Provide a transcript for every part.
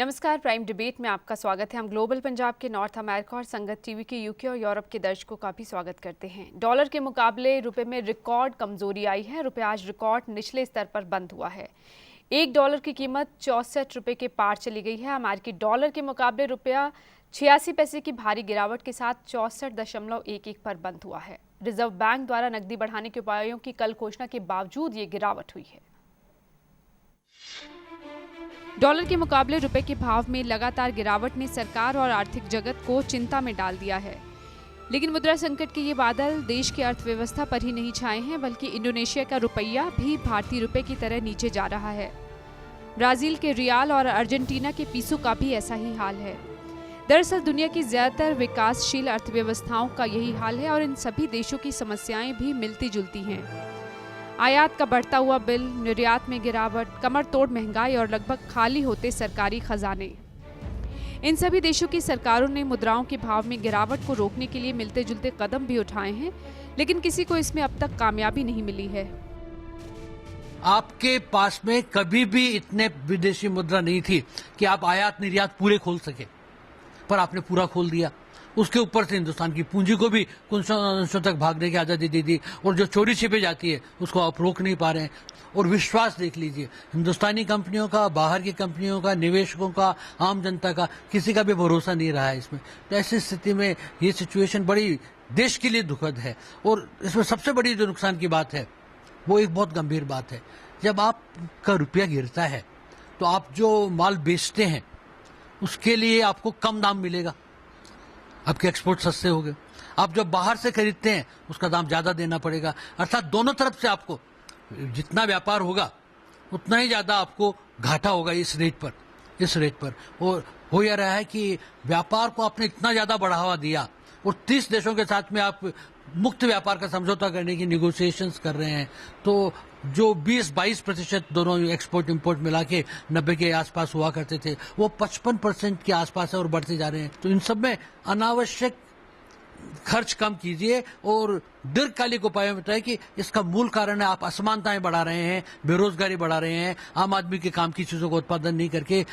नमस्कार, prime debate में आपका स्वागत है। हम ग्लोबल पंजाब के नॉर्थ अमेरिका और संगत टीवी के यूके और यूरोप के दर्शकों का भी स्वागत करते हैं। डॉलर के मुकाबले रुपए में रिकॉर्ड कमजोरी आई है। रुपया आज रिकॉर्ड निचले स्तर पर बंद हुआ है। $1 की कीमत 64 रुपये के पार चली गई है। अमेरिकी डॉलर के मुकाबले रुपया 86 पैसे की भारी गिरावट के साथ 64.11 पर बंद हुआ है। रिजर्व बैंक द्वारा नकदी बढ़ाने के उपायों की कल घोषणा के बावजूद ये गिरावट हुई है। डॉलर के मुकाबले रुपए के भाव में लगातार गिरावट ने सरकार और आर्थिक जगत को चिंता में डाल दिया है। लेकिन मुद्रा संकट के ये बादल देश की अर्थव्यवस्था पर ही नहीं छाए हैं, बल्कि इंडोनेशिया का रुपया भी भारतीय रुपए की तरह नीचे जा रहा है। ब्राजील के रियाल और अर्जेंटीना के पीसो का भी ऐसा ही हाल है। दरअसल दुनिया की ज्यादातर विकासशील अर्थव्यवस्थाओं का यही हाल है और इन सभी देशों की समस्याएं भी मिलती जुलती हैं। आयात का बढ़ता हुआ बिल, निर्यात में गिरावट, कमर तोड़ महंगाई और लगभग खाली होते सरकारी खजाने। इन सभी देशों की सरकारों ने मुद्राओं के भाव में गिरावट को रोकने के लिए मिलते जुलते कदम भी उठाए हैं, लेकिन किसी को इसमें अब तक कामयाबी नहीं मिली है। आपके पास में कभी भी इतने विदेशी मुद्रा नहीं थी कि आप आयात निर्यात पूरे खोल सके, पर आपने पूरा खोल दिया। उसके ऊपर से हिंदुस्तान की पूंजी को भी कुछ अंशों तक भागने की आजादी दे दी, और जो चोरी छिपे जाती है उसको आप रोक नहीं पा रहे हैं। और विश्वास देख लीजिए, हिंदुस्तानी कंपनियों का, बाहर की कंपनियों का, निवेशकों का, आम जनता का, किसी का भी भरोसा नहीं रहा है इसमें। तो ऐसी स्थिति में ये सिचुएशन बड़ी देश के लिए दुखद है। और इसमें सबसे बड़ी जो नुकसान की बात है वो एक बहुत गंभीर बात है। जब आपका रुपया गिरता है तो आप जो माल बेचते हैं उसके लिए आपको कम दाम मिलेगा, आपके एक्सपोर्ट सस्ते हो गए। आप जो बाहर से खरीदते हैं उसका दाम ज्यादा देना पड़ेगा। अर्थात दोनों तरफ से आपको जितना व्यापार होगा उतना ही ज्यादा आपको घाटा होगा इस रेट पर। और हो यह रहा है कि व्यापार को आपने इतना ज्यादा बढ़ावा दिया और 30 देशों के साथ में आप मुक्त व्यापार का समझौता करने की निगोशिएशंस कर रहे हैं, तो जो 20-22% दोनों एक्सपोर्ट इंपोर्ट मिला के 90 के आसपास हुआ करते थे, वो 55% के आसपास है और बढ़ते जा रहे हैं। तो इन सब में अनावश्यक खर्च कम कीजिए और दीर्घकालिक उपाय बताए कि इसका मूल कारण है आप असमानताएं बढ़ा रहे हैं, बेरोजगारी बढ़ा रहे हैं, आम आदमी के काम की चीजों का उत्पादन नहीं करके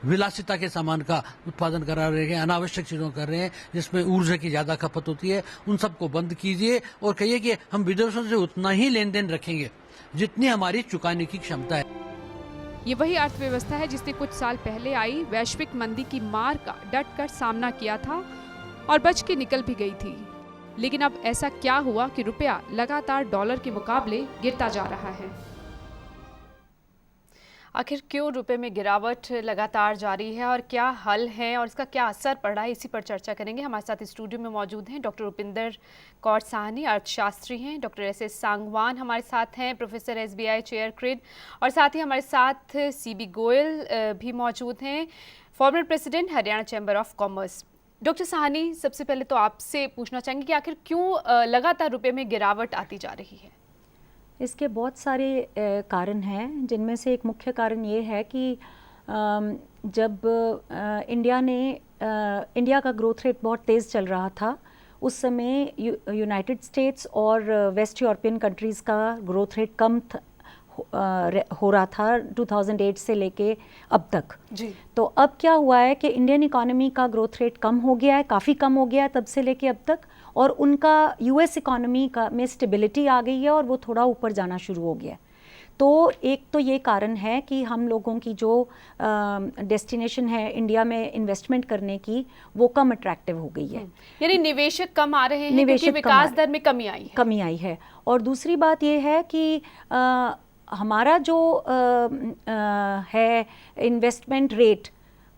विलासिता के सामान का उत्पादन करा रहे हैं, अनावश्यक चीजों कर रहे हैं जिसमें ऊर्जा की ज्यादा खपत होती है। उन सबको बंद कीजिए और कहिए कि हम विदेशों से उतना ही लेन देन रखेंगे जितनी हमारी चुकाने की क्षमता है। ये वही अर्थव्यवस्था है जिसने कुछ साल पहले आई वैश्विक मंदी की मार का डट कर सामना किया था और बच के निकल भी गई थी। लेकिन अब ऐसा क्या हुआ कि रुपया लगातार डॉलर के मुकाबले गिरता जा रहा है? आखिर क्यों रुपए में गिरावट लगातार जारी है और क्या हल है और इसका क्या असर पड़ रहा है, इसी पर चर्चा करेंगे। हमारे साथ स्टूडियो में मौजूद हैं डॉक्टर रुपिंदर कौर साहनी, अर्थशास्त्री हैं, डॉक्टर एस.एस. सांगवान हमारे साथ हैं, प्रोफेसर एसबीआई चेयर क्रिड, और साथ ही हमारे साथ सीबी गोयल भी मौजूद हैं, former president Haryana chamber of commerce. Doctor Sahni, सबसे पहले तो आपसे पूछना चाहेंगे कि आखिर क्यों लगातार रुपए में गिरावट आती जा रही है? इसके बहुत सारे कारण हैं, जिनमें से एक मुख्य कारण ये है कि जब इंडिया का ग्रोथ रेट बहुत तेज़ चल रहा था, उस समय यूनाइटेड स्टेट्स और वेस्ट यूरोपियन कंट्रीज़ का ग्रोथ रेट कम हो रहा था 2008 से लेके अब तक जी। तो अब क्या हुआ है कि इंडियन इकोनॉमी का ग्रोथ रेट कम हो गया है, काफ़ी कम हो गया है तब से लेके अब तक, और उनका यूएस इकोनॉमी का में स्टेबिलिटी आ गई है और वो थोड़ा ऊपर जाना शुरू हो गया है। तो एक तो ये कारण है कि हम लोगों की जो डेस्टिनेशन है इंडिया में इन्वेस्टमेंट करने की, वो कम अट्रैक्टिव हो गई है। यानी निवेशक कम आ रहे हैं क्योंकि विकास दर में कमी आई है। और दूसरी बात ये है कि हमारा जो है इन्वेस्टमेंट रेट,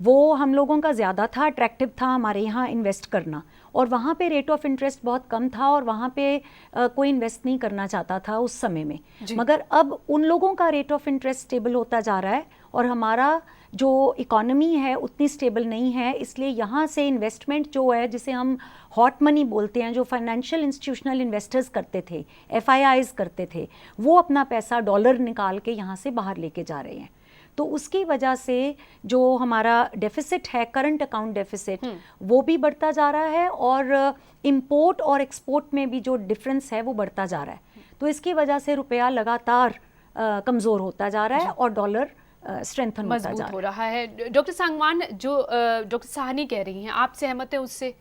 वो हम लोगों का ज़्यादा था, अट्रैक्टिव था हमारे यहाँ इन्वेस्ट करना, और वहाँ पे रेट ऑफ इंटरेस्ट बहुत कम था और वहाँ पे कोई इन्वेस्ट नहीं करना चाहता था उस समय में। मगर अब उन लोगों का रेट ऑफ इंटरेस्ट स्टेबल होता जा रहा है और हमारा जो इकोनॉमी है उतनी स्टेबल नहीं है, इसलिए यहाँ से इन्वेस्टमेंट जो है, जिसे हम हॉट मनी बोलते हैं, जो फाइनेंशियल इंस्टीट्यूशनल इन्वेस्टर्स करते थे, FIIs करते थे, वो अपना पैसा डॉलर निकाल के यहाँ से बाहर लेके जा रहे हैं। तो उसकी वजह से जो हमारा डेफिसिट है, करंट अकाउंट डेफिसिट, वो भी बढ़ता जा रहा है और इंपोर्ट और एक्सपोर्ट में भी जो डिफरेंस है वो बढ़ता जा रहा है। तो इसकी वजह से रुपया लगातार कमज़ोर होता जा रहा है और डॉलर स्ट्रेंथन होता जा मजबूत रहा हो रहा है। डॉक्टर सांगवान, जो डॉक्टर साहनी कह रही हैं, आप सहमत हैं उससे?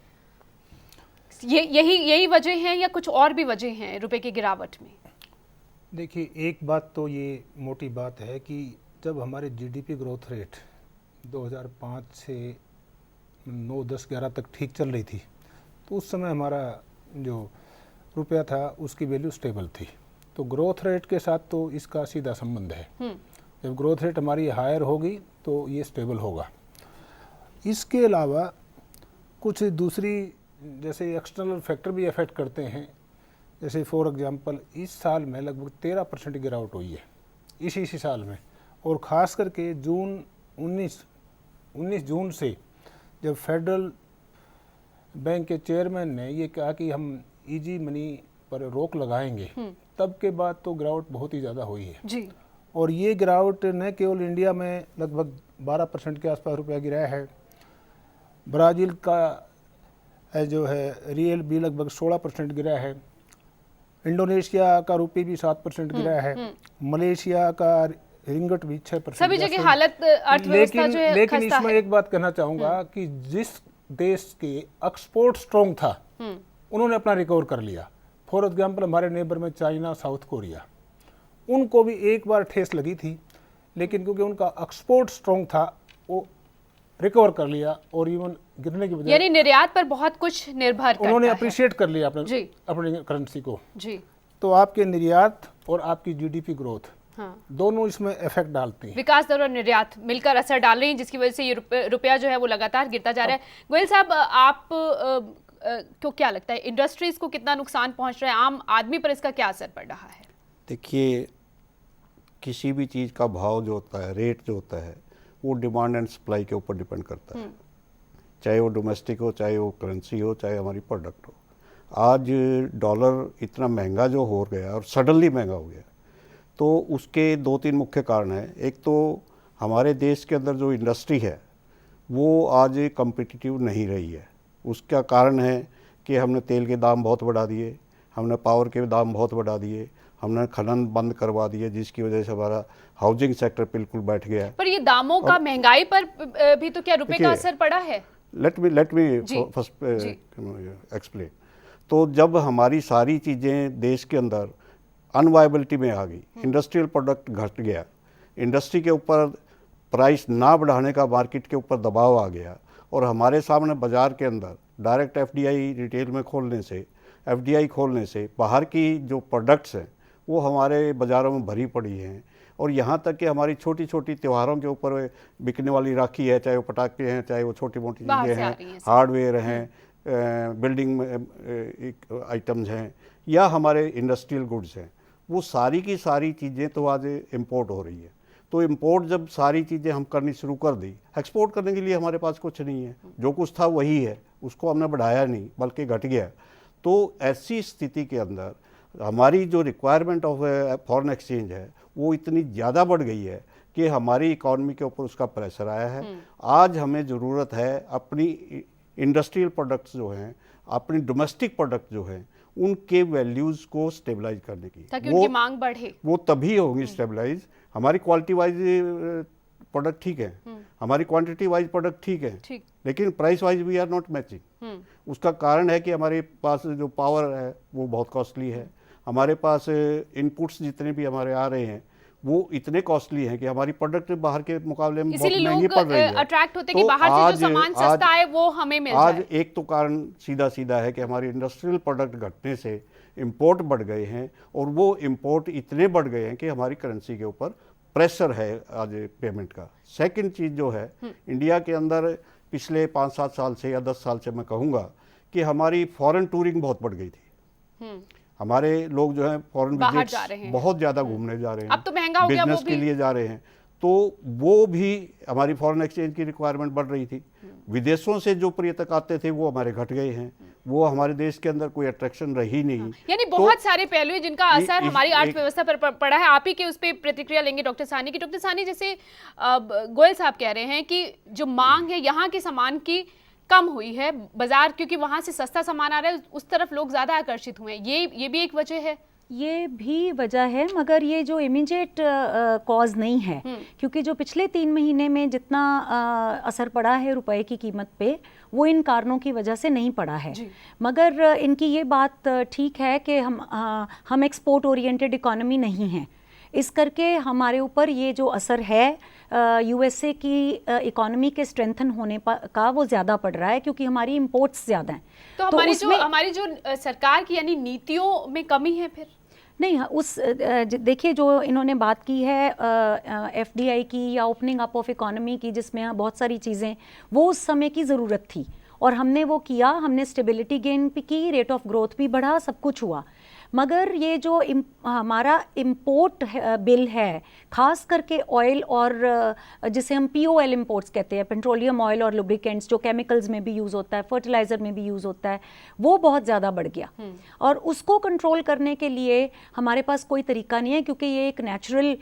यही वजह है या कुछ और भी वजह हैं रुपए की गिरावट में? देखिए, एक बात तो ये मोटी बात है कि जब हमारे जीडीपी ग्रोथ रेट 2005 से 9, 10, 11 तक ठीक चल रही थी, तो उस समय हमारा जो रुपया था उसकी वैल्यू स्टेबल थी। तो ग्रोथ रेट के साथ तो इसका सीधा संबंध है। जब ग्रोथ रेट हमारी हायर होगी तो ये स्टेबल होगा। इसके अलावा कुछ दूसरी जैसे एक्सटर्नल फैक्टर भी अफेक्ट करते हैं। जैसे फॉर एग्जांपल इस साल में लगभग 13% गिरावट हुई है इसी साल में, और ख़ास करके 19 जून से जब फेडरल बैंक के चेयरमैन ने ये कहा कि हम इजी मनी पर रोक लगाएंगे, तब के बाद तो गिरावट बहुत ही ज़्यादा हुई है जी। और ये गिरावट न केवल इंडिया में लगभग 12% के आसपास रुपया गिरा है, ब्राज़ील का जो है रियल भी लगभग 16% गिरा है, इंडोनेशिया का रुपये भी 7% गिरा है, मलेशिया का रिंगट भी 6%। सभी जगह हालत अर्थव्यवस्था जो है लेकिन खस्ता इसमें है। एक बात कहना चाहूँगा कि जिस देश के एक्सपोर्ट स्ट्रॉन्ग था उन्होंने अपना रिकवर कर लिया। फॉर एग्जाम्पल हमारे नेबर में चाइना, साउथ कोरिया, उनको भी एक बार ठेस लगी थी, लेकिन क्योंकि उनका एक्सपोर्ट स्ट्रॉन्ग था वो रिकवर कर लिया और इवन गिरने की बजाय यानी निर्यात पर बहुत कुछ निर्भर करता उन्होंने है। अप्रिशिएट कर लिया जी। अपनी करेंसी को। जी तो आपके निर्यात और आपकी जीडीपी ग्रोथ हाँ, दोनों इसमें इफेक्ट डालती हैं। विकास दर और निर्यात मिलकर असर डाल रही हैं, जिसकी वजह से ये रुपया जो है वो लगातार गिरता जा रहा है। गोयल साहब, आप को क्या लगता है इंडस्ट्रीज को कितना नुकसान पहुंच रहा है, आम आदमी पर इसका क्या असर पड़ रहा है? देखिए, किसी भी चीज़ का भाव जो होता है, रेट जो होता है, वो डिमांड एंड सप्लाई के ऊपर डिपेंड करता है। चाहे वो डोमेस्टिक हो, चाहे वो करेंसी हो, चाहे हमारी प्रोडक्ट हो। आज डॉलर इतना महंगा जो हो गया और सडनली महंगा हो गया, तो उसके 2-3 मुख्य कारण हैं। एक तो हमारे देश के अंदर जो इंडस्ट्री है वो आज कम्पिटिटिव नहीं रही है। उसका कारण है कि हमने तेल के दाम बहुत बढ़ा दिए, हमने पावर के दाम बहुत बढ़ा दिए, हमने खनन बंद करवा दिए, जिसकी वजह से हमारा हाउसिंग सेक्टर बिल्कुल बैठ गया है। पर ये दामों का, महंगाई पर भी तो क्या रुपए का असर पड़ा है? Let me first explain. तो जब हमारी सारी चीज़ें देश के अंदर अनवायबिलिटी में आ गई, इंडस्ट्रियल प्रोडक्ट घट गया, इंडस्ट्री के ऊपर प्राइस ना बढ़ाने का मार्केट के ऊपर दबाव आ गया, और हमारे सामने बाज़ार के अंदर डायरेक्ट एफडीआई रिटेल में खोलने से, एफडीआई खोलने से बाहर की जो प्रोडक्ट्स हैं वो हमारे बाज़ारों में भरी पड़ी हैं। और यहाँ तक कि हमारी छोटी छोटी त्योहारों के ऊपर बिकने वाली राखी है, चाहे वो पटाखे हैं, चाहे वो छोटी मोटी चीज़ें हैं, हार्डवेयर हैं, बिल्डिंग आइटम्स हैं, या हमारे इंडस्ट्रियल गुड्स हैं, वो सारी की सारी चीज़ें तो आज इंपोर्ट हो रही है। तो इंपोर्ट जब सारी चीज़ें हम करनी शुरू कर दी, एक्सपोर्ट करने के लिए हमारे पास कुछ नहीं है, जो कुछ था वही है, उसको हमने बढ़ाया नहीं बल्कि घट गया। तो ऐसी स्थिति के अंदर हमारी जो रिक्वायरमेंट ऑफ फॉरेन एक्सचेंज है वो इतनी ज़्यादा बढ़ गई है कि हमारी इकॉनमी के ऊपर उसका प्रेशर आया है। आज हमें ज़रूरत है अपनी इंडस्ट्रियल प्रोडक्ट्स जो हैं, अपनी डोमेस्टिक प्रोडक्ट जो हैं, उनके वैल्यूज़ को स्टेबलाइज करने की, ताकि उनकी मांग बढ़े। वो तभी होगी स्टेबलाइज। हमारी क्वालिटी वाइज प्रोडक्ट ठीक है, हमारी क्वांटिटी वाइज प्रोडक्ट ठीक है, लेकिन price wise we are not matching. उसका कारण है कि हमारे पास जो पावर है वो बहुत कॉस्टली है, हमारे पास इनपुट्स जितने भी हमारे आ रहे हैं वो इतने कॉस्टली हैं कि हमारी प्रोडक्ट बाहर के मुकाबले में बहुत महंगी पड़ रही है। अट्रैक्ट होते कि बाहर से जो सामान सस्ता है वो हमें मिल जाए। आज एक तो कारण सीधा है कि हमारी इंडस्ट्रियल प्रोडक्ट घटने से इंपोर्ट बढ़ गए हैं, और वो इंपोर्ट इतने बढ़ गए हैं कि हमारी करेंसी के ऊपर प्रेशर है आज पेमेंट का। सेकंड चीज़ जो है, इंडिया के अंदर पिछले 5-7 साल से या 10 साल से मैं कहूँगा कि हमारी फॉरेन टूरिंग बहुत बढ़ गई थी। हमारे लोग जो हैं फॉरेन विजिट्स बहुत ज़्यादा घूमने जा रहे हैं, अब तो महंगा हो गया, बिजनेस के लिए जा रहे हैं, तो वो भी हमारी फॉरेन एक्सचेंज की रिक्वायरमेंट बढ़ रही थी। विदेशों से जो पर्यटक आते थे वो हमारे घट गए हैं, वो हमारे देश के अंदर कोई अट्रैक्शन रही नहीं। यानी बहुत सारे पहलू हैं जिनका असर हमारी अर्थव्यवस्था पर पड़ा है। आप ही के उस पर प्रतिक्रिया लेंगे डॉक्टर साहनी की। डॉक्टर साहनी, जैसे गोयल साहब कह रहे हैं कि जो मांग है यहाँ के सामान की कम हुई है, बाजार क्योंकि वहां से सस्ता सामान आ रहा है उस तरफ लोग ज्यादा आकर्षित हुए हैं, ये भी एक वजह है। ये भी वजह है, मगर ये जो इमीडिएट कॉज नहीं है, क्योंकि जो पिछले 3 महीने में जितना असर पड़ा है रुपए की कीमत पे, वो इन कारणों की वजह से नहीं पड़ा है। मगर इनकी ये बात ठीक है कि हम एक्सपोर्ट ओरिएंटेड इकोनॉमी नहीं हैं, इस करके हमारे ऊपर ये जो असर है यूएसए की इकोनॉमी के स्ट्रेंथन होने का वो ज़्यादा पड़ रहा है, क्योंकि हमारी इंपोर्ट्स ज़्यादा हैं। तो हमारी जो सरकार की यानी नीतियों में कमी है फिर? नहीं, देखिए जो इन्होंने बात की है एफडीआई की या ओपनिंग अप ऑफ इकोनॉमी की, जिसमें बहुत सारी चीज़ें वो उस समय की ज़रूरत थी और हमने वो किया, हमने स्टेबिलिटी गेन भी की, रेट ऑफ ग्रोथ भी बढ़ा, सब कुछ हुआ। मगर ये जो हमारा इंपोर्ट बिल है, खास करके ऑयल और जिसे हम पीओएल इंपोर्ट्स कहते हैं, पेट्रोलियम ऑयल और लुब्रिकेंट्स, जो केमिकल्स में भी यूज़ होता है, फर्टिलाइज़र में भी यूज़ होता है, वो बहुत ज़्यादा बढ़ गया। और उसको कंट्रोल करने के लिए हमारे पास कोई तरीका नहीं है, क्योंकि ये एक नेचुरल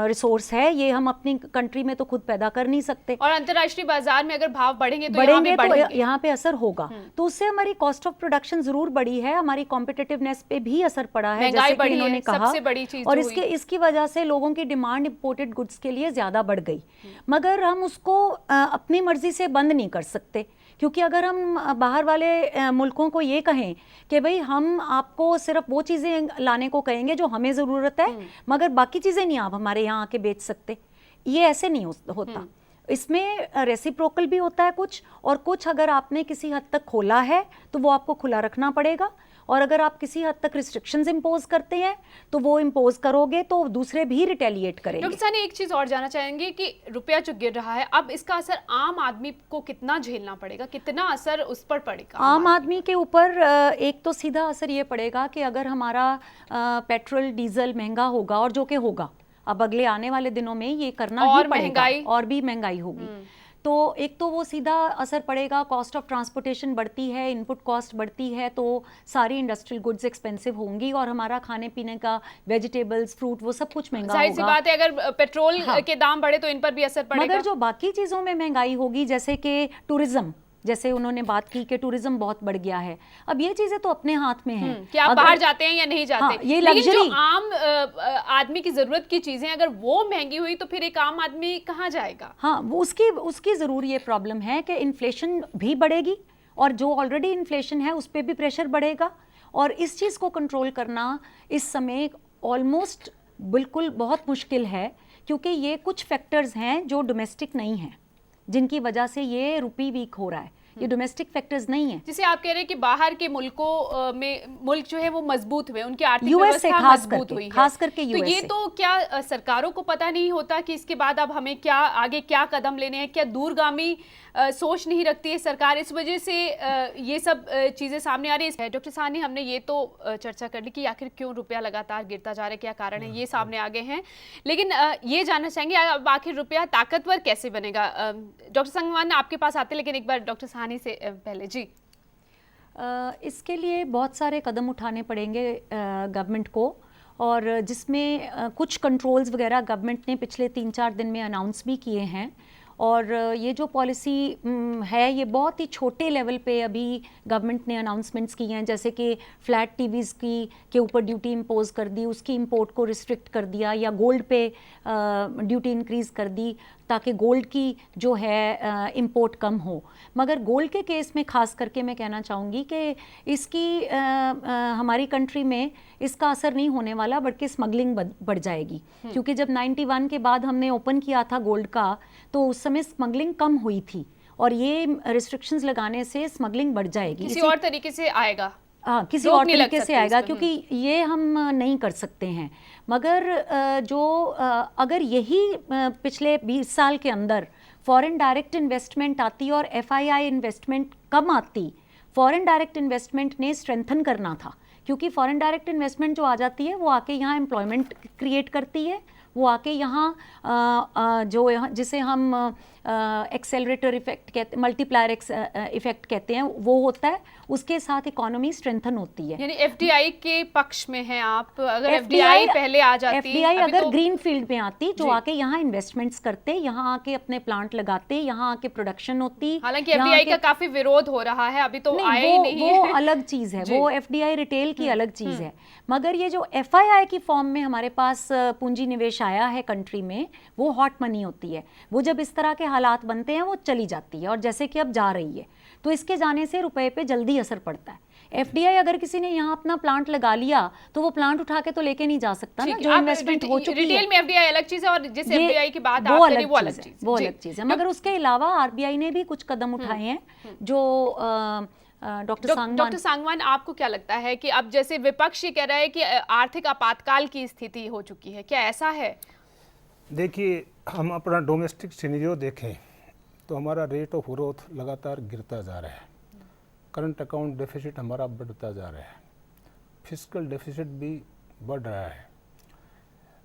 रिसोर्स है, ये हम अपनी कंट्री में तो खुद पैदा कर नहीं सकते। और अंतर्राष्ट्रीय बाजार में अगर भाव बढ़ेंगे तो यहाँ पे असर होगा, तो उससे हमारी कॉस्ट ऑफ प्रोडक्शन ज़रूर बढ़ी है, हमारी कॉम्पिटिटिवनेस पे भी असर पड़ा है, जैसे कि इन्होंने कहा, सबसे बड़ी चीज। और इसकी वजह से लोगों की डिमांड इंपोर्टेड गुड्स के लिए ज्यादा बढ़ गई। मगर हम उसको अपनी मर्जी से बंद नहीं कर सकते, क्योंकि अगर हम बाहर वाले मुल्कों को ये कहें कि भाई हम आपको सिर्फ वो चीज़ें लाने को कहेंगे जो हमें ज़रूरत है, मगर बाकी चीज़ें नहीं आप हमारे यहाँ आके बेच सकते, ये ऐसे नहीं होता। इसमें रेसिप्रोकल भी होता है कुछ, और कुछ अगर आपने किसी हद तक खोला है तो वो आपको खुला रखना पड़ेगा, और अगर आप किसी हद तक रिस्ट्रिक्शंस इंपोज करते हैं तो वो इंपोज करोगे तो दूसरे भी रिटेलिएट करेंगे। डॉक्टर साहनी, एक चीज और जानना चाहेंगे कि रुपया जो गिर रहा है, अब इसका असर आम आदमी को कितना झेलना पड़ेगा, कितना असर उस पर पड़ेगा? आम आदमी के ऊपर एक तो सीधा असर ये पड़ेगा कि अगर हमारा पेट्रोल डीजल महंगा होगा, और जो कि होगा, अब अगले आने वाले दिनों में ये करना ही पड़ेगा, और भी महंगाई होगी, तो एक तो वो सीधा असर पड़ेगा, कॉस्ट ऑफ ट्रांसपोर्टेशन बढ़ती है, इनपुट कॉस्ट बढ़ती है, तो सारी इंडस्ट्रियल गुड्स एक्सपेंसिव होंगी, और हमारा खाने पीने का वेजिटेबल्स, फ्रूट, वो सब कुछ महंगा होगा। जाहिर सी बात है, अगर पेट्रोल के दाम बढ़े तो इन पर भी असर पड़ेगा। मगर जो बाकी चीज़ों में महंगाई होगी, जैसे कि टूरिज्म, जैसे उन्होंने बात की कि टूरिज्म बहुत बढ़ गया है, अब ये चीजें तो अपने हाथ में हैं कि आप बाहर जाते हैं या नहीं जाते। हाँ, ये लग्जरी, लेकिन जो आम आदमी की जरूरत की चीजें अगर वो महंगी हुई तो फिर एक आम आदमी कहाँ जाएगा? हाँ, वो उसकी जरूर ये प्रॉब्लम है कि इन्फ्लेशन भी बढ़ेगी, और जो ऑलरेडी इन्फ्लेशन है उस पर भी प्रेशर बढ़ेगा, और इस चीज़ को कंट्रोल करना इस समय ऑलमोस्ट बिल्कुल बहुत मुश्किल है, क्योंकि ये कुछ फैक्टर्स हैं जो डोमेस्टिक नहीं हैं, जिनकी वजह से ये रुपी वीक हो रहा है, ये डोमेस्टिक फैक्टर्स नहीं है। जिसे आप कह रहे हैं कि बाहर के मुल्कों में मुल्क जो है वो मजबूत हुए, उनकी आर्थिक व्यवस्था मजबूत हुई है, खास करके तो ये तो क्या सरकारों को पता नहीं होता कि इसके बाद अब हमें क्या आगे क्या कदम लेने हैं? क्या दूरगामी सोच नहीं रखती है सरकार? इस वजह से ये सब चीजें सामने आ रही है। डॉक्टर साहनी, हमने ये तो चर्चा कर ली कि आखिर क्यों रुपया लगातार गिरता जा रहा है, क्या कारण है, ये सामने आ गए हैं, लेकिन ये जानना चाहेंगे अब आखिर रुपया ताकतवर कैसे बनेगा? डॉक्टर संगवान, आपके पास आते, लेकिन एक बार डॉक्टर साहनी से पहले जी। इसके लिए बहुत सारे कदम उठाने पड़ेंगे गवर्नमेंट को, और जिसमें कुछ कंट्रोल्स वगैरह गवर्नमेंट ने पिछले 3-4 दिन में अनाउंस भी किए हैं, और ये जो पॉलिसी है ये बहुत ही छोटे लेवल पे अभी गवर्नमेंट ने अनाउंसमेंट्स की हैं, जैसे कि फ्लैट टीवीज़ के ऊपर ड्यूटी इम्पोज कर दी, उसकी इंपोर्ट को रिस्ट्रिक्ट कर दिया, या गोल्ड पे ड्यूटी इंक्रीज़ कर दी ताकि गोल्ड की जो है इंपोर्ट कम हो। मगर गोल्ड के केस में ख़ास करके मैं कहना चाहूँगी कि इसकी हमारी कंट्री में इसका असर नहीं होने वाला, बल्कि स्मगलिंग बढ़ जाएगी, क्योंकि जब 91 के बाद हमने ओपन किया था गोल्ड का, तो उस समय स्मगलिंग कम हुई थी, और ये रिस्ट्रिक्शंस लगाने से स्मगलिंग बढ़ जाएगी। किसी और तरीके से आएगा, हाँ, किसी और तरीके से आएगा, क्योंकि ये हम नहीं कर सकते हैं। मगर अगर यही पिछले 20 साल के अंदर फॉरेन डायरेक्ट इन्वेस्टमेंट आती और FII इन्वेस्टमेंट कम आती, फॉरेन डायरेक्ट इन्वेस्टमेंट ने स्ट्रेंथन करना था, क्योंकि फॉरेन डायरेक्ट इन्वेस्टमेंट जो आ जाती है वो आके यहाँ एम्प्लॉयमेंट क्रिएट करती है, वो आके यहाँ जिसे हम एक्सेलरेटर इफेक्ट कहते, मल्टीप्लायर इफेक्ट कहते हैं, वो होता है, उसके साथ इकोनॉमी स्ट्रेंथन होती है। यानी एफडीआई के पक्ष में हैं आप? अगर एफडीआई पहले आ जाती, एफडीआई अगर ग्रीन फील्ड में आती, जो आके यहाँ इन्वेस्टमेंट्स करते, यहाँ आके अपने प्लांट लगाते, यहाँ आके प्रोडक्शन होती। हालांकि एफडीआई का काफी विरोध हो रहा है, अभी तो आया ही नहीं वो अलग चीज है, वो एफडीआई रिटेल की अलग चीज है। मगर ये जो एफआईआई की फॉर्म में हमारे पास पूंजी निवेश आया है कंट्री में, वो हॉट मनी होती है। वो जब इस तरह के हालात बनते हैं वो चली जाती है, और जैसे कि अब जा रही है, तो इसके जाने से रुपए पे जल्दी असर पड़ता है। एफडीआई अगर किसी ने यहाँ अपना प्लांट लगा लिया तो वो प्लांट उठा के तो लेके नहीं जा सकता ना, जो इन्वेस्टमेंट हो चुकी है। रिटेल में एफडीआई अलग चीज है, और जिस एफडीआई की बात वो आप अलग करें वो अलग चीज, वो अलग चीज है। मगर उसके अलावा आरबीआई ने भी कुछ कदम उठाए हैं, जो डॉक्टर सांगवान, आपको क्या लगता है कि अब जैसे विपक्ष ये कह रहा है कि आर्थिक आपातकाल की स्थिति हो चुकी है, क्या ऐसा है? देखिए, हम अपना डोमेस्टिक सिनेरियो देखें तो हमारा रेट ऑफ ग्रोथ लगातार गिरता जा रहा है, करंट अकाउंट डेफिसिट हमारा बढ़ता जा रहा है, फिस्कल डेफिसिट भी बढ़ रहा है।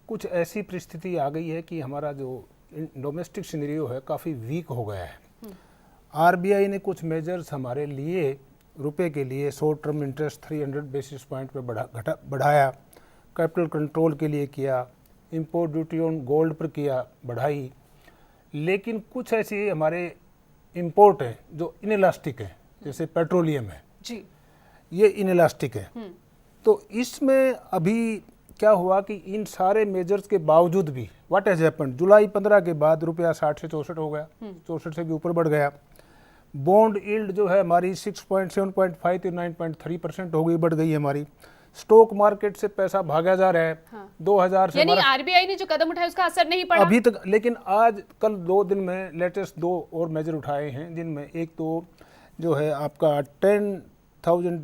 कुछ ऐसी परिस्थिति आ गई है कि हमारा जो डोमेस्टिक सिनेरियो है काफ़ी वीक हो गया है। आरबीआई ने कुछ मेजर्स हमारे लिए, रुपए के लिए, short term interest 300 basis point पे बढ़ाया, कैपिटल कंट्रोल के लिए किया, इंपोर्ट ड्यूटी ऑन गोल्ड पर किया, बढ़ाई। लेकिन कुछ ऐसे हमारे इंपोर्ट हैं जो इनइलास्टिक है, जैसे पेट्रोलियम है जी, ये इनइलास्टिक है। तो इसमें अभी क्या हुआ कि इन सारे मेजर्स के बावजूद भी व्हाट हैज हैपेंड, जुलाई 15 के बाद रुपया 60 से 64 हो गया, 64 से भी ऊपर बढ़ गया। बॉन्ड यील्ड जो है हमारी 6.7.5 से 9.3% हो गई, बढ़ गई है हमारी। स्टॉक मार्केट से पैसा भागा जा रहा है। 2000 से यानी आरबीआई ने जो कदम उठाए उसका असर नहीं पड़ा अभी तक। लेकिन आज कल 2 दिन में लेटेस्ट 2 और मेजर उठाए हैं, जिनमें एक तो जो है आपका 10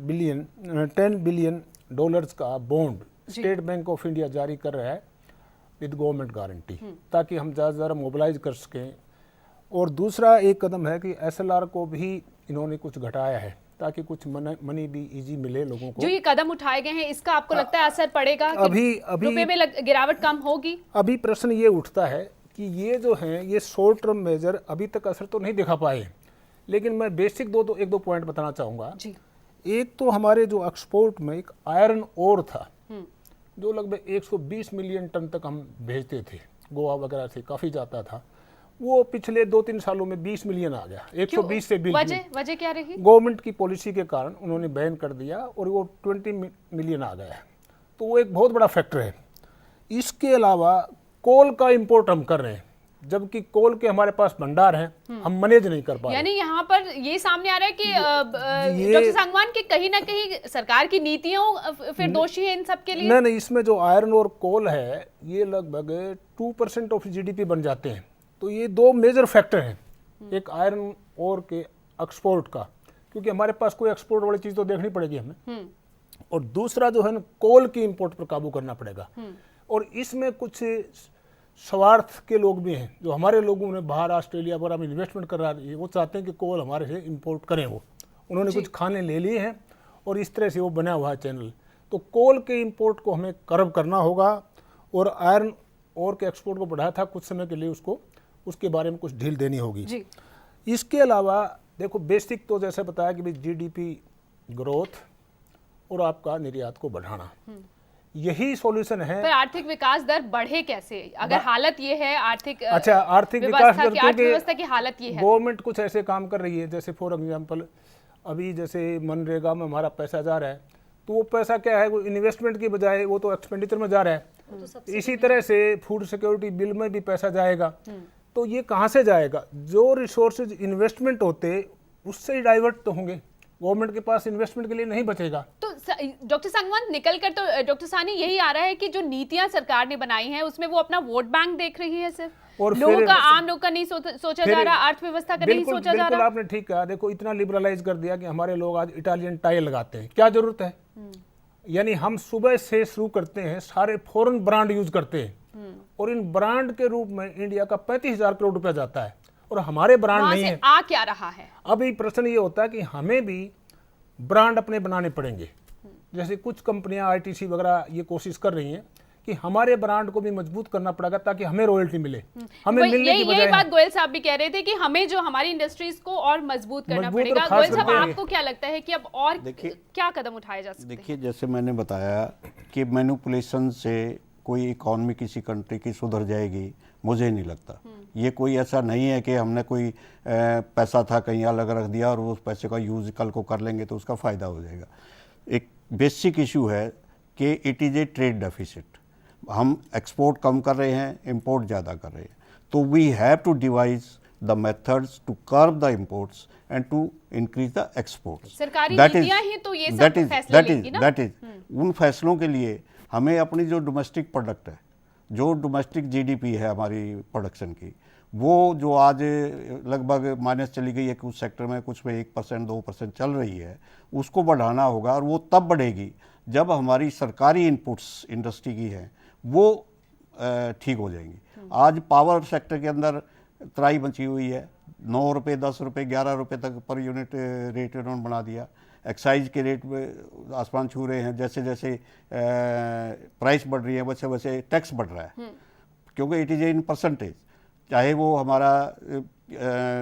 बिलियन डॉलर्स का bond state bank of India जारी कर रहा है विद गवर्नमेंट गारंटी, ताकि हम ज़्यादा से ज़्यादा मोबिलाइज कर सकें। और दूसरा एक कदम है कि एसएलआर को भी इन्होंने कुछ घटाया है, ताकि कुछ मनी भी इजी मिले लोगों को। जो ये कदम उठाए गए हैं, इसका आपको लगता है असर पड़ेगा? अभी रुपए में गिरावट कम होगी? अभी प्रश्न ये उठता है कि ये जो हैं ये शॉर्ट टर्म मेजर अभी तक असर तो नहीं दिखा पाए, लेकिन मैं बेसिक एक दो पॉइंट बताना चाहूँगा जी। एक तो हमारे जो एक्सपोर्ट में एक आयरन ओर था, जो लगभग 120 मिलियन टन तक हम भेजते थे, गोवा वगैरह से काफ़ी जाता था, वो पिछले 2-3 सालों में 20 मिलियन आ गया, 120 से 20 वजह क्या रही? गवर्नमेंट की पॉलिसी के कारण उन्होंने बैन कर दिया और वो 20 मिलियन आ गया है, तो वो एक बहुत बड़ा फैक्टर है। इसके अलावा कोल का इंपोर्ट हम कर रहे हैं, जबकि कोल के हमारे पास भंडार हैं, हम मैनेज नहीं कर पा रहे। यानी यहाँ पर ये सामने आ रहा है कि डॉक्टर सांगवान की कहीं ना कहीं सरकार की नीतियों फिर दोषी है इन सब के लिए? नहीं, इसमें जो आयरन और कोल है ये लगभग 2% ऑफ जीडीपी बन जाते हैं। तो ये 2 मेजर फैक्टर हैं, एक आयरन और के एक्सपोर्ट का, क्योंकि हमारे पास कोई एक्सपोर्ट वाली चीज़ तो देखनी पड़ेगी हमें, और दूसरा जो है ना कोल की इंपोर्ट पर काबू करना पड़ेगा। और इसमें कुछ स्वार्थ के लोग भी हैं, जो हमारे लोगों ने बाहर ऑस्ट्रेलिया वगैरह में इन्वेस्टमेंट कर रहा है, वो चाहते हैं कि कोल हमारे से इंपोर्ट करें। वो उन्होंने कुछ खाने ले लिए हैं और इस तरह से वो बना हुआ है चैनल। तो कोल के इंपोर्ट को हमें कर्व करना होगा, और आयरन और के एक्सपोर्ट को बढ़ाया था कुछ समय के लिए, उसके बारे में कुछ ढील देनी होगी जी। इसके अलावा देखो, बेसिक तो जैसे बताया कि भाई जीडीपी ग्रोथ और आपका निर्यात को बढ़ाना, यही सॉल्यूशन है। पर आर्थिक विकास दर बढ़े कैसे अगर हालत ये है? आर्थिक विकास दर, अर्थव्यवस्था की हालत ये है। गवर्नमेंट कुछ ऐसे काम कर रही है, जैसे फॉर एग्जांपल अभी जैसे मनरेगा में हमारा पैसा जा रहा है, तो वो पैसा क्या है, वो इन्वेस्टमेंट की बजाय वो तो एक्सपेंडिचर में जा रहा है। इसी तरह से फूड सिक्योरिटी बिल में भी पैसा जाएगा, तो ये कहाँ से जाएगा? जो रिसोर्सेज इन्वेस्टमेंट होते उससे ही डाइवर्ट तो होंगे, गवर्नमेंट के पास इन्वेस्टमेंट के लिए नहीं बचेगा। तो डॉक्टर सांगवान, निकल कर तो डॉक्टर सानी यही आ रहा है कि जो नीतियां सरकार ने बनाई हैं उसमें वो अपना वोट बैंक देख रही है सिर्फ, और लोगों का, आम लोग का नहीं सोचा जा रहा, अर्थव्यवस्था का नहीं सोचा जा रहा। आपने ठीक कहा। देखो, इतना लिबरलाइज कर दिया कि हमारे लोग आज इटालियन टाई लगाते हैं, क्या जरूरत है? यानी हम सुबह से शुरू करते हैं, सारे फॉरेन ब्रांड यूज करते हैं, और इन ब्रांड के रूप में इंडिया का 35,000 करोड़ रुपया जाता है, और हमारे ब्रांड नहीं है। आ क्या रहा है? अभी प्रश्न ये होता है कि हमें भी ब्रांड अपने बनाने पड़ेंगे। जैसे कुछ कंपनियां आईटीसी वगैरह ये कोशिश कर रही हैं कि हमारे ब्रांड को भी मजबूत करना पड़ेगा ताकि हमें रॉयल्टी मिले, हमें मिलने की बजाय। यही बात गोयल साहब भी कह रहे थे कि हमें जो हमारी इंडस्ट्रीज को और मजबूत करना पड़ेगा। गोयल साहब, आपको क्या लगता है कि अब और क्या कदम उठाए जा सकते हैं? देखिए, जैसे मैंने बताया कि मैनिपुलेशन से कोई इकॉनमी किसी कंट्री की सुधर जाएगी, मुझे नहीं लगता। ये कोई ऐसा नहीं है कि हमने कोई पैसा था कहीं अलग रख दिया और उस पैसे का यूज कल को कर लेंगे तो उसका फ़ायदा हो जाएगा। एक बेसिक इशू है कि it is a trade deficit. हम एक्सपोर्ट कम कर रहे हैं, इंपोर्ट ज़्यादा कर रहे हैं, तो we have to devise the methods to curb the imports and to increase the exports. सरकारी नीतियां ही तो ये सब फैसले लेंगी ना। दैट इज उन फैसलों के लिए हमें अपनी जो डोमेस्टिक प्रोडक्ट है, जो डोमेस्टिक जीडीपी है हमारी प्रोडक्शन की, वो जो आज लगभग माइनस चली गई है, कुछ सेक्टर में, कुछ में 1% 2% चल रही है, उसको बढ़ाना होगा। और वो तब बढ़ेगी जब हमारी सरकारी इनपुट्स इंडस्ट्री की हैं वो ठीक हो जाएंगी। आज पावर सेक्टर के अंदर त्राई मची हुई है, 9 रुपये 10 रुपये 11 रुपये तक पर यूनिट रेट उन्होंने बना दिया। एक्साइज के रेट में आसमान छू रहे हैं। जैसे जैसे प्राइस बढ़ रही है वैसे वैसे टैक्स बढ़ रहा है, क्योंकि इट इज़ इन परसेंटेज। चाहे वो हमारा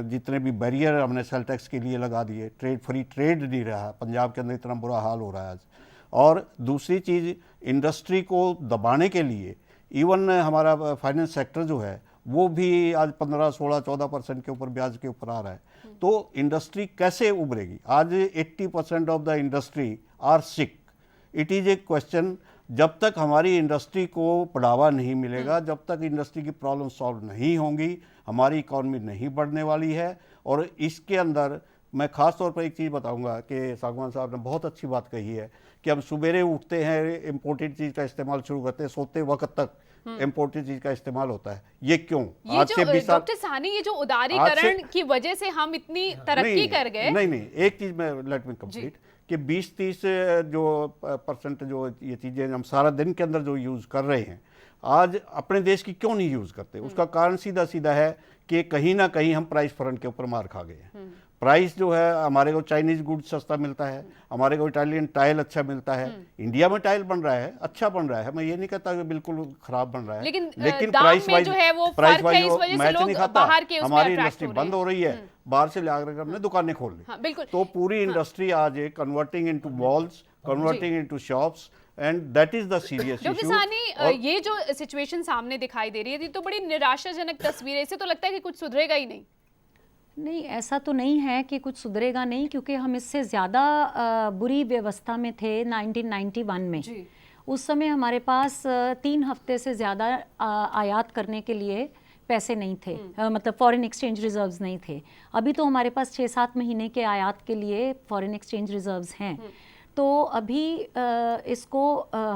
जितने भी बैरियर हमने सेल टैक्स के लिए लगा दिए, फ्री ट्रेड नहीं रहा। पंजाब के अंदर इतना बुरा हाल हो रहा है आज। और दूसरी चीज़, इंडस्ट्री को दबाने के लिए इवन हमारा फाइनेंस सेक्टर जो है वो भी आज 15, 16, 14% के ऊपर ब्याज के ऊपर आ रहा है। तो इंडस्ट्री कैसे उभरेगी? आज 80% of the industry are sick. It is a question, जब तक हमारी इंडस्ट्री को बढ़ावा नहीं मिलेगा, जब तक इंडस्ट्री की प्रॉब्लम सॉल्व नहीं होंगी, हमारी इकॉनमी नहीं बढ़ने वाली है। और इसके अंदर मैं ख़ास तौर पर एक चीज़ बताऊंगा कि सागवान साहब ने बहुत अच्छी बात कही है कि हम सुबेरे उठते हैं, इम्पोर्टेड चीज़ का इस्तेमाल शुरू करते हैं, सोते वक्त तक इम्पोर्टेड चीज़ का इस्तेमाल होता है। ये क्यों? आज से 20 साल डॉक्टर साहनी, ये जो उदारीकरण की वजह से हम इतनी तरक्की कर गए। नहीं, एक चीज़ मैं लेट मी कंप्लीट कि 20-30 जो % जो ये चीज़ें हम सारा दिन के अंदर जो यूज़ कर रहे हैं, आज अपने देश की क्यों नहीं यूज़ करते? उसका कारण सीधा सीधा है कि कहीं ना कहीं हम प्राइस फ्रंट के ऊपर मार खा गए हैं। प्राइस जो है, हमारे को चाइनीज गुड सस्ता मिलता है, हमारे को इटालियन टाइल अच्छा मिलता है। इंडिया में टाइल बन रहा है, अच्छा बन रहा है, मैं ये नहीं कहता कि बिल्कुल खराब बन रहा है, लेकिन प्राइस वाइज जो है वो मैच नहीं खाता। हमारी इंडस्ट्री बंद हो रही है, बाहर से लाकर हमने दुकानें खोल ली। तो पूरी इंडस्ट्री आज converting into malls, converting into shops, and that is the serious issue. सानी, ये जो सिचुएशन सामने दिखाई दे रही है, तो बड़ी निराशाजनक तस्वीर है। इससे तो लगता है कि कुछ सुधरेगा ही नहीं। नहीं, ऐसा तो नहीं है कि कुछ सुधरेगा नहीं, क्योंकि हम इससे ज़्यादा बुरी व्यवस्था में थे 1991 में। उस समय हमारे पास 3 हफ्ते से ज़्यादा आयात करने के लिए पैसे नहीं थे, मतलब फॉरेन एक्सचेंज रिजर्व्स नहीं थे। अभी तो हमारे पास 6-7 महीने के आयात के लिए फॉरेन एक्सचेंज रिजर्व्स हैं। तो अभी इसको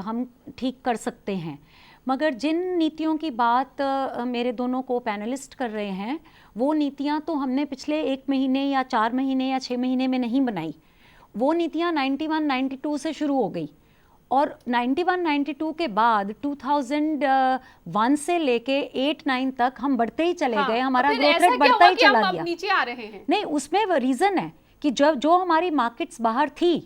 हम ठीक कर सकते हैं। मगर जिन नीतियों की बात मेरे दोनों को पैनलिस्ट कर रहे हैं, वो नीतियां तो हमने पिछले 1 महीने या 4 महीने या 6 महीने में नहीं बनाई। वो नीतियां 91-92 से शुरू हो गई, और 91-92 के बाद 2001 से लेके 8-9 तक हम बढ़ते ही चले गए। हमारा ग्रोथ रेट बढ़ता ही चला गया। नीचे आ रहे हैं। नहीं, उसमें रीज़न है कि जो हमारी मार्केट्स बाहर थी,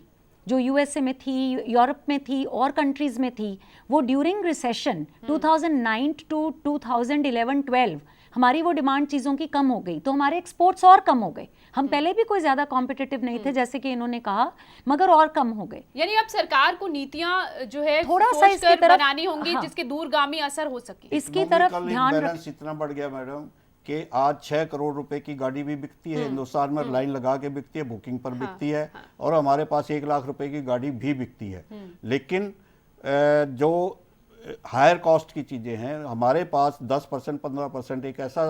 जो यूएसए में थी, यूरोप में थी और कंट्रीज़ में थी, वो ड्यूरिंग रिसेशन 2009 टू 2011-12 हमारी वो डिमांड चीज़ों की कम हो गई, तो हमारे एक्सपोर्ट्स और कम हो गए। हम पहले भी कोई ज़्यादा कॉम्पिटिटिव नहीं थे, जैसे कि इन्होंने कहा, मगर और कम हो गए। यानी अब सरकार को नीतियां जो है थोड़ा सा इसकी तरफ बनानी होंगी, जिसके दूरगामी असर हो सके। इसकी तरफ ध्यान रख। इतना बढ़ गया मैडम कि आज 6 करोड़ रुपए की गाड़ी भी बिकती है हिंदुस्तान में, लाइन लगा के बिकती है, बुकिंग पर बिकती है, और हमारे पास 1 लाख रुपए की गाड़ी भी बिकती है। लेकिन जो हायर कॉस्ट की चीज़ें हैं, हमारे पास 10% 15% एक ऐसा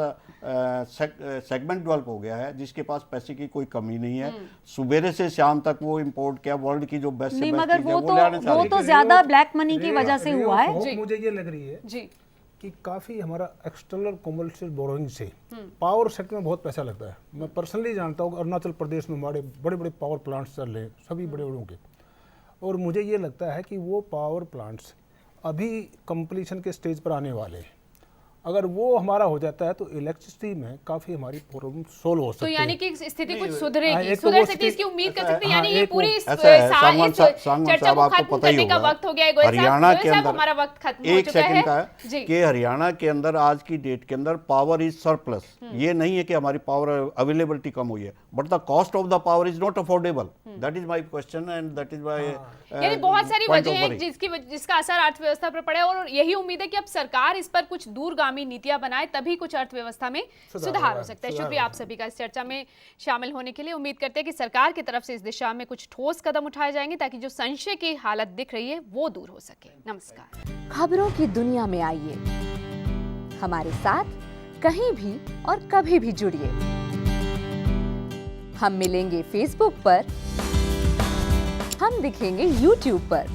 सेगमेंट डेवलप हो गया है जिसके पास पैसे की कोई कमी नहीं है। सुबेरे से शाम तक वो इंपोर्ट क्या वर्ल्ड की जो बेस्ट नहीं, मगर वो तो ज़्यादा ब्लैक मनी की वजह से हुआ है। मुझे ये लग रही है कि काफ़ी हमारा एक्सटर्नल कमर्शियल बोरोइंग से पावर सेक्टर में बहुत पैसा लगता है। मैं पर्सनली जानता हूँ, अरुणाचल प्रदेश में हमारे बड़े बड़े पावर प्लांट्स चल रहे हैं, सभी बड़े बड़ों के, और मुझे ये लगता है कि वो पावर प्लांट्स अभी कंप्लीशन के स्टेज पर आने वाले हैं, अगर वो हमारा हो जाता है तो इलेक्ट्रिसिटी में काफी हमारी प्रॉब्लम सोल्व हो सकती तो है। यानी कि स्थिति कुछ हाँ, सुधरेगी, एक तो सुधर वो सकती है, स्थिति- इसकी उम्मीद कर ऐसा है, सकते हैं। यानी हाँ, ये एक पूरी वो- ऐसा है, सालमान चर्चा साहब को आपको खत्म पता ही करने का होगा, वक्त हो गया है। गोयल साहब, हरियाणा के गोयल साहब, अंदर हमारा वक्त खत्म हो एक चुका सेकंड का है है जी। कि हरियाणा के अंदर आज की डेट के अंदर पावर इज सरप्लस। ये नहीं है कि हमारी पावर अवेलेबिलिटी कम हुई है, but the cost of the power is not affordable. That is my question and that is my यानी बहुत सारी वजह है जिसका असर अर्थव्यवस्था पर पड़े, और यही उम्मीद है कि अब सरकार इस पर कुछ दूरगामी नीतियां बनाए, तभी कुछ अर्थव्यवस्था में सुधार हो सकता है। शुक्रिया आप सभी का इस चर्चा में शामिल होने के लिए। उम्मीद करते हैं कि सरकार की तरफ से इस दिशा में कुछ ठोस कदम उठाए जाएंगे ताकि जो संशय की हालत दिख रही है वो दूर हो सके। नमस्कार। खबरों की दुनिया में आइए, हमारे साथ कहीं भी और कभी भी जुड़िए। हम मिलेंगे फेसबुक पर, हम दिखेंगे यूट्यूब पर,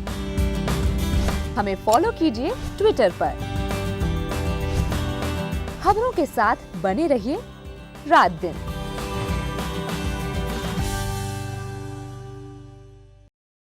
हमें फॉलो कीजिए ट्विटर पर। खबरों के साथ बने रहिए रात दिन।